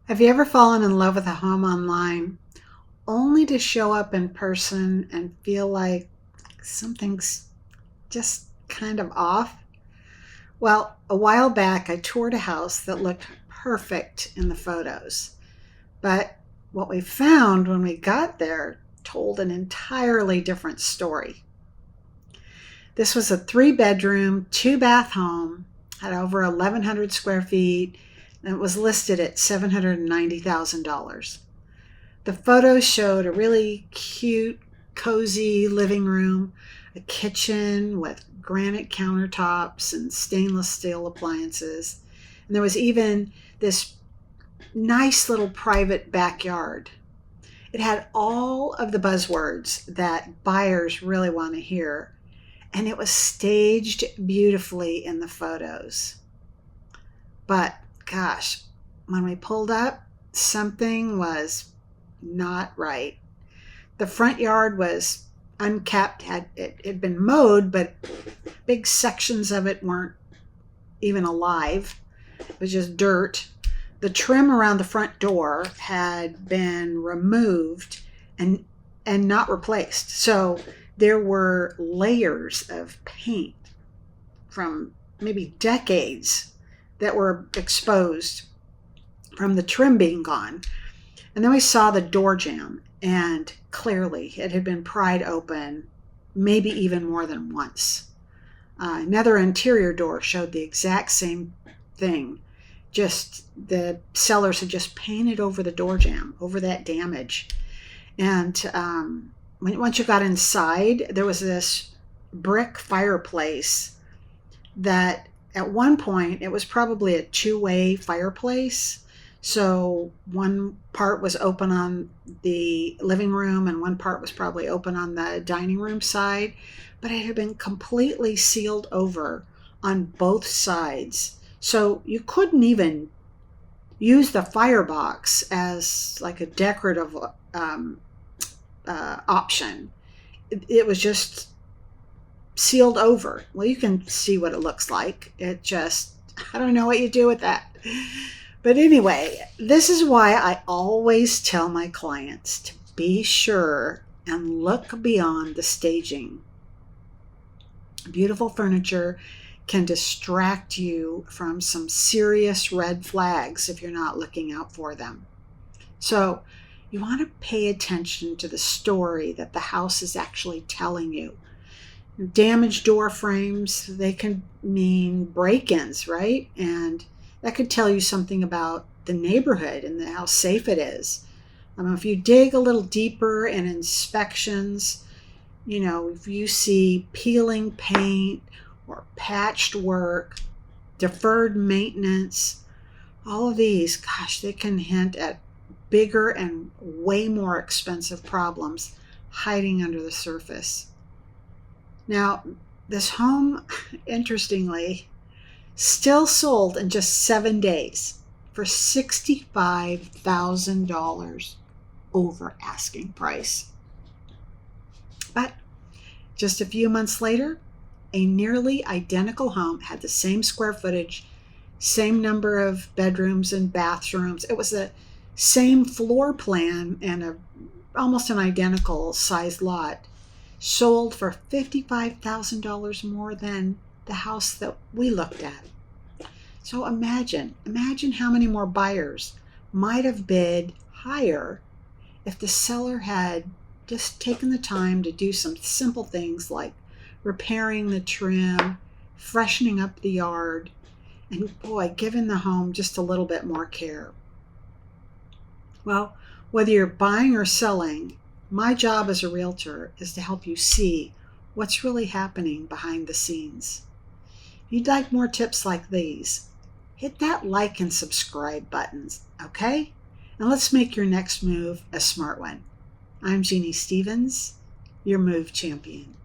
Have you ever fallen in love with a home online only to show up in person and feel like something's just kind of off? Well, a while back I toured a house that looked perfect in the photos, but what we found when we got there told an entirely different story. This was a 3 bedroom, 2 bath home, had over 1,100 square feet, and it was listed at $790,000. The photos showed a really cute, cozy living room, a kitchen with granite countertops and stainless steel appliances. And there was even this nice little private backyard. It had all of the buzzwords that buyers really want to hear, and it was staged beautifully in the photos. But gosh, when we pulled up, something was not right. The front yard was unkept, had been mowed, but big sections of it weren't even alive. It was just dirt. The trim around the front door had been removed and not replaced. So there were layers of paint from maybe decades that were exposed from the trim being gone. And then we saw the door jamb, and clearly it had been pried open maybe even more than once. Another interior door showed the exact same thing. Just the sellers had just painted over the door jamb, over that damage. And once you got inside, there was this brick fireplace that at one point it was probably a two-way fireplace. So one part was open on the living room and one part was probably open on the dining room side, but it had been completely sealed over on both sides. So you couldn't even use the firebox as like a decorative option. It was just sealed over. Well, you can see what it looks like. I don't know what you do with that. But anyway, this is why I always tell my clients to be sure and look beyond the staging. Beautiful furniture can distract you from some serious red flags if you're not looking out for them. So you want to pay attention to the story that the house is actually telling you. Damaged door frames, they can mean break-ins, right? And that could tell you something about the neighborhood and how safe it is. If you dig a little deeper in inspections, if you see peeling paint or patched work, deferred maintenance, all of these, gosh, they can hint at bigger and way more expensive problems hiding under the surface. Now, this home, interestingly, still sold in just 7 days for $65,000 over asking price. But just a few months later, a nearly identical home had the same square footage, same number of bedrooms and bathrooms. It was the same floor plan and almost an identical size lot, sold for $55,000 more than the house that we looked at. So imagine how many more buyers might have bid higher if the seller had just taken the time to do some simple things like repairing the trim, freshening up the yard, and giving the home just a little bit more care. Well, whether you're buying or selling, my job as a realtor is to help you see what's really happening behind the scenes. If you'd like more tips like these, hit that like and subscribe buttons, okay? And let's make your next move a smart one. I'm Jeannie Stevens, your Move Champion.